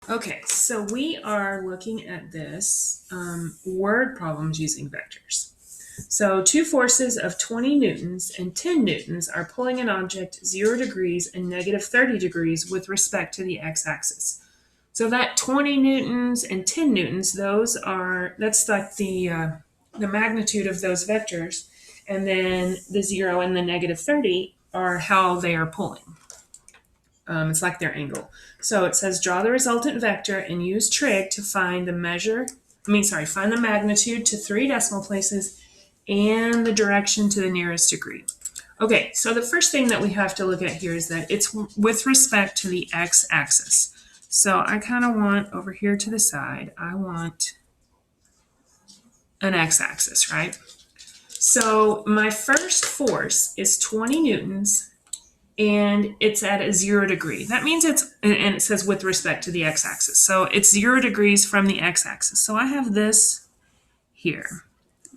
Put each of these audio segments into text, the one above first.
Okay, so we are looking at this word problems using vectors. So two forces of 20 newtons and 10 newtons are pulling an object 0 degrees and negative 30 degrees with respect to the x-axis. So that 20 newtons and 10 newtons, that's like the magnitude of those vectors, and then the 0 and the negative 30 are how they are pulling. It's like their angle. So it says draw the resultant vector and use trig to find find the magnitude to 3 decimal places and the direction to the nearest degree. Okay, so the first thing that we have to look at here is that it's with respect to the x-axis. So I kind of want over here to the side, I want an x-axis, right? So my first force is 20 newtons and it's at a 0 degree. That means and it says with respect to the x-axis. So it's 0 degrees from the x-axis. So I have this here.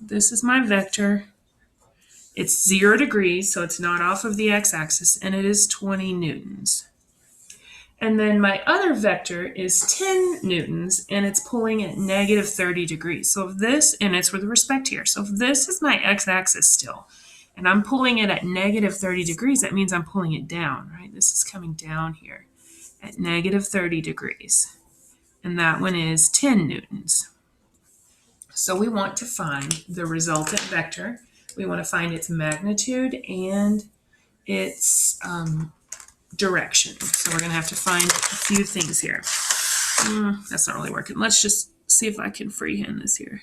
This is my vector. It's 0 degrees, so it's not off of the x-axis, and it is 20 newtons. And then my other vector is 10 newtons, and it's pulling at negative 30 degrees. So if this, and it's with respect here. So if this is my x-axis still, and I'm pulling it at negative 30 degrees, that means I'm pulling it down, right? This is coming down here at negative 30 degrees. And that one is 10 newtons. So we want to find the resultant vector. We want to find its magnitude and its direction. So we're going to have to find a few things here. That's not really working. Let's just see if I can freehand this here.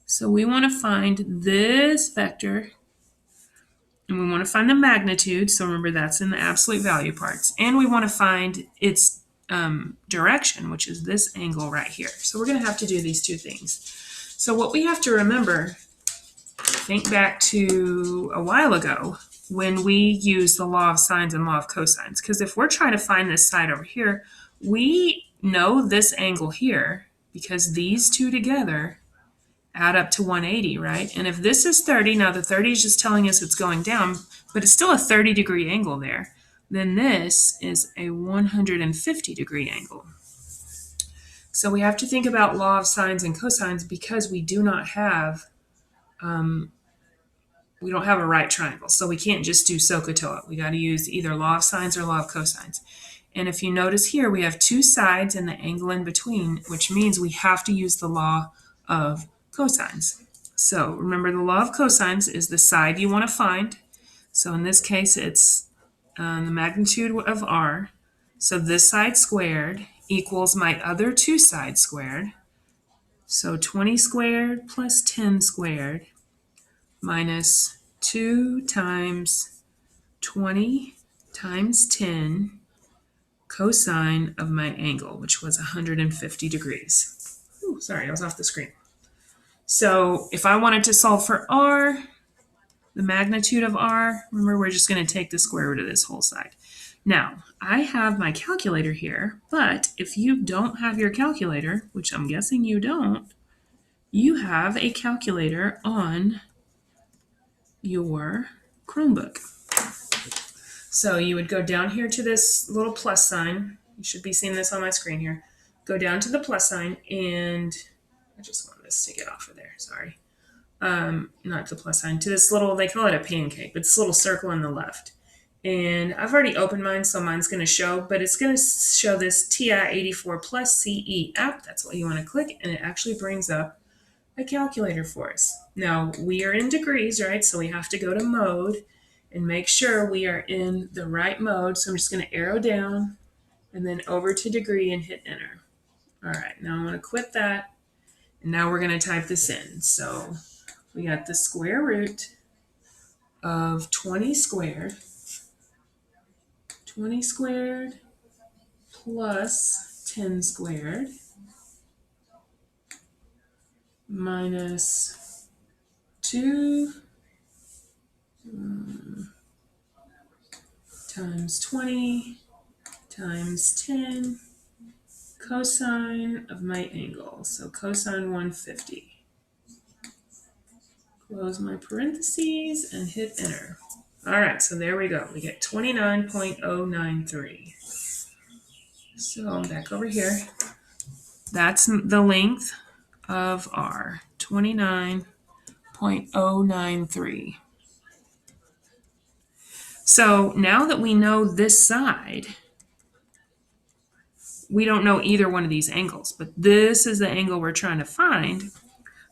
So we want to find this vector, and we want to find the magnitude. So remember, that's in the absolute value parts. And we want to find its direction, which is this angle right here. So we're going to have to do these two things. So what we have to remember, think back to a while ago when we used the law of sines and law of cosines. Because if we're trying to find this side over here, we know this angle here because these two together add up to 180, right? And if this is 30, now the 30 is just telling us it's going down, but it's still a 30-degree angle there. Then this is a 150-degree angle. So we have to think about law of sines and cosines because we do not have we don't have a right triangle. So we can't just do SOHCAHTOA. We got to use either law of sines or law of cosines. And if you notice here, we have two sides and the angle in between, which means we have to use the law of cosines. So remember, the law of cosines is the side you want to find. So in this case, it's the magnitude of r. So this side squared equals my other two sides squared. So 20 squared plus 10 squared minus 2 times 20 times 10 cosine of my angle, which was 150 degrees. Ooh, sorry, I was off the screen. So if I wanted to solve for r, the magnitude of r, remember we're just going to take the square root of this whole side. Now, I have my calculator here, but if you don't have your calculator, which I'm guessing you don't, you have a calculator on your Chromebook. So you would go down here to this little plus sign. You should be seeing this on my screen here. Go down to the plus sign, and I just want this to get off of there, sorry. Not the plus sign, to this little, they call it a pancake, but this little circle on the left. And I've already opened mine, so mine's going to show, but it's going to show this TI-84 plus CE app. That's what you want to click, and it actually brings up a calculator for us. Now, we are in degrees, right? So we have to go to mode and make sure we are in the right mode. So I'm just going to arrow down and then over to degree and hit enter. All right, now I'm going to quit that. And now we're going to type this in. So we got the square root of 20 squared plus 10 squared minus 2 times 20 times 10 cosine of my angle. So cosine 150. Close my parentheses and hit enter. All right, so there we go. We get 29.093. So I'm back over here. That's the length of our 29.093. So now that we know this side, we don't know either one of these angles, but this is the angle we're trying to find.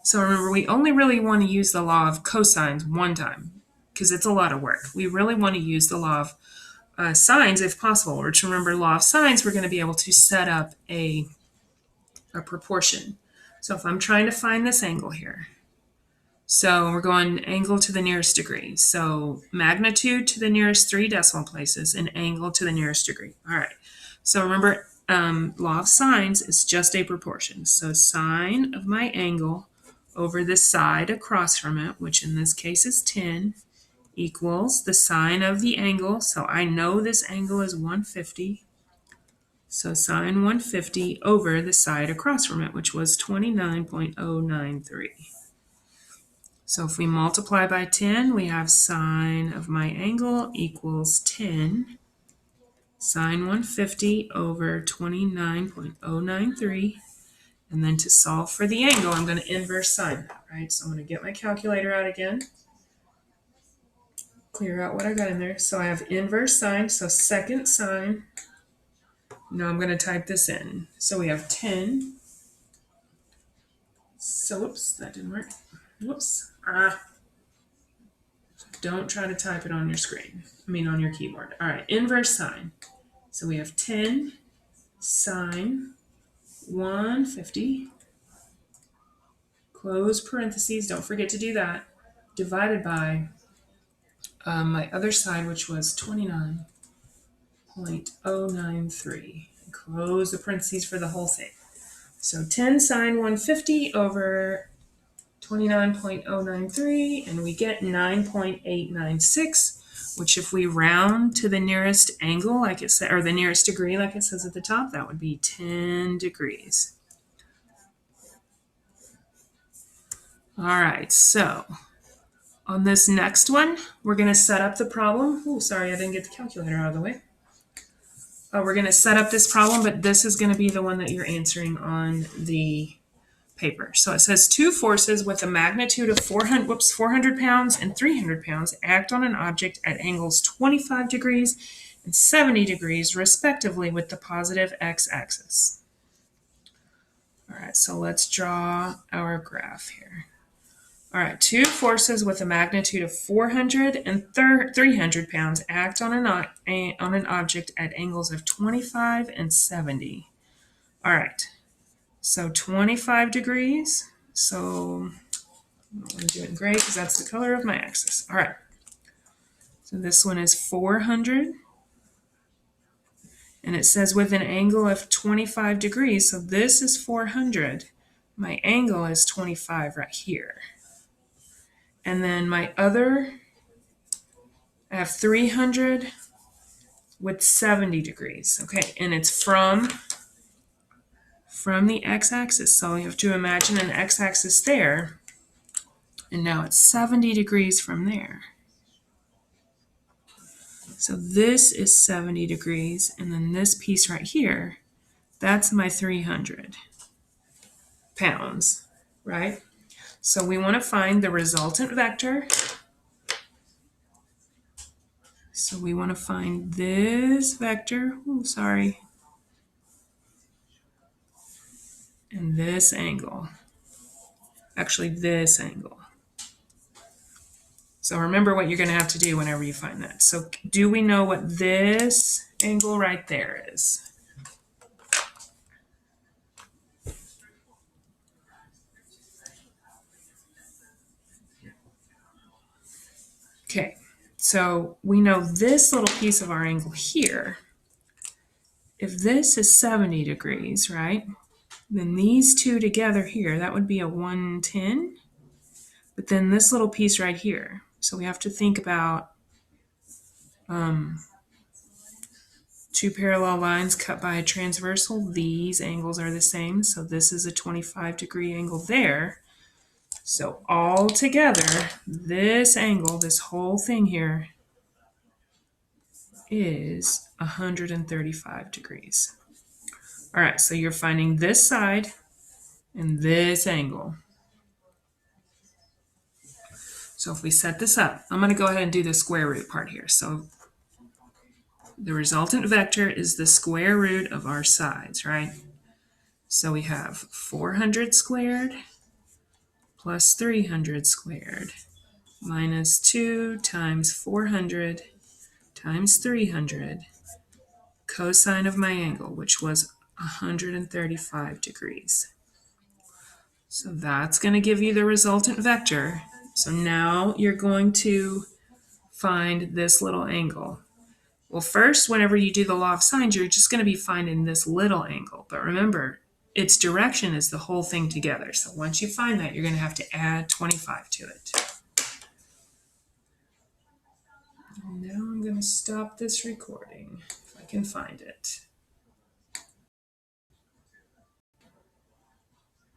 So remember, we only really want to use the law of cosines one time because it's a lot of work. We really want to use the law of sines if possible. Which, remember, law of sines, we're going to be able to set up a proportion. So if I'm trying to find this angle here, so we're going angle to the nearest degree. So magnitude to the nearest 3 decimal places and angle to the nearest degree. All right. So remember, law of sines is just a proportion. So sine of my angle over the side across from it, which in this case is 10, equals the sine of the angle. So I know this angle is 150. So sine 150 over the side across from it, which was 29.093. So if we multiply by 10, we have sine of my angle equals 10 sine 150 over 29.093. And then to solve for the angle, I'm going to inverse sine that, right? So I'm going to get my calculator out again, clear out what I got in there. So I have inverse sine, so second sine. Now I'm going to type this in. So we have 10. So, whoops, that didn't work. Whoops. Don't try to type it on your screen. On your keyboard. All right, inverse sine. So we have 10 sine 150, close parentheses, don't forget to do that, divided by my other side, which was 29.093. Close the parentheses for the whole thing. So 10 sine 150 over 29.093, and we get 9.896, which if we round to the nearest angle, like it said, or the nearest degree, like it says at the top, that would be 10 degrees. All right, so on this next one, we're going to set up the problem. Oh, sorry, I didn't get the calculator out of the way. We're going to set up this problem, but this is going to be the one that you're answering on the paper. So it says 2 forces with a magnitude of 400 pounds and 300 pounds act on an object at angles 25 degrees and 70 degrees, respectively, with the positive x-axis. All right, so let's draw our graph here. All right, 2 forces with a magnitude of 400 and 300 pounds act on an object at angles of 25 and 70. All right, so 25 degrees. So I'm doing great because that's the color of my axis. All right, so this one is 400. And it says with an angle of 25 degrees. So this is 400. My angle is 25 right here. And then my other, I have 300 with 70 degrees. Okay, and it's from the x-axis. So you have to imagine an x-axis there. And now it's 70 degrees from there. So this is 70 degrees. And then this piece right here, that's my 300 pounds, right? So we want to find the resultant vector. So we want to find this vector, and this angle. Actually, this angle. So remember what you're going to have to do whenever you find that. So do we know what this angle right there is? Okay, so we know this little piece of our angle here. If this is 70 degrees, right? Then these two together here, that would be a 110. But then this little piece right here. So we have to think about 2 parallel lines cut by a transversal. These angles are the same. So this is a 25 degree angle there. So all together, this angle, this whole thing here, is 135 degrees. All right, so you're finding this side and this angle. So if we set this up, I'm going to go ahead and do the square root part here. So the resultant vector is the square root of our sides, right? So we have 400 squared plus 300 squared minus 2 times 400 times 300 cosine of my angle, which was 135 degrees. So that's going to give you the resultant vector. So now you're going to find this little angle. Well, first, whenever you do the law of sines, you're just going to be finding this little angle. But remember, its direction is the whole thing together. So once you find that, you're going to have to add 25 to it. And now I'm going to stop this recording if I can find it.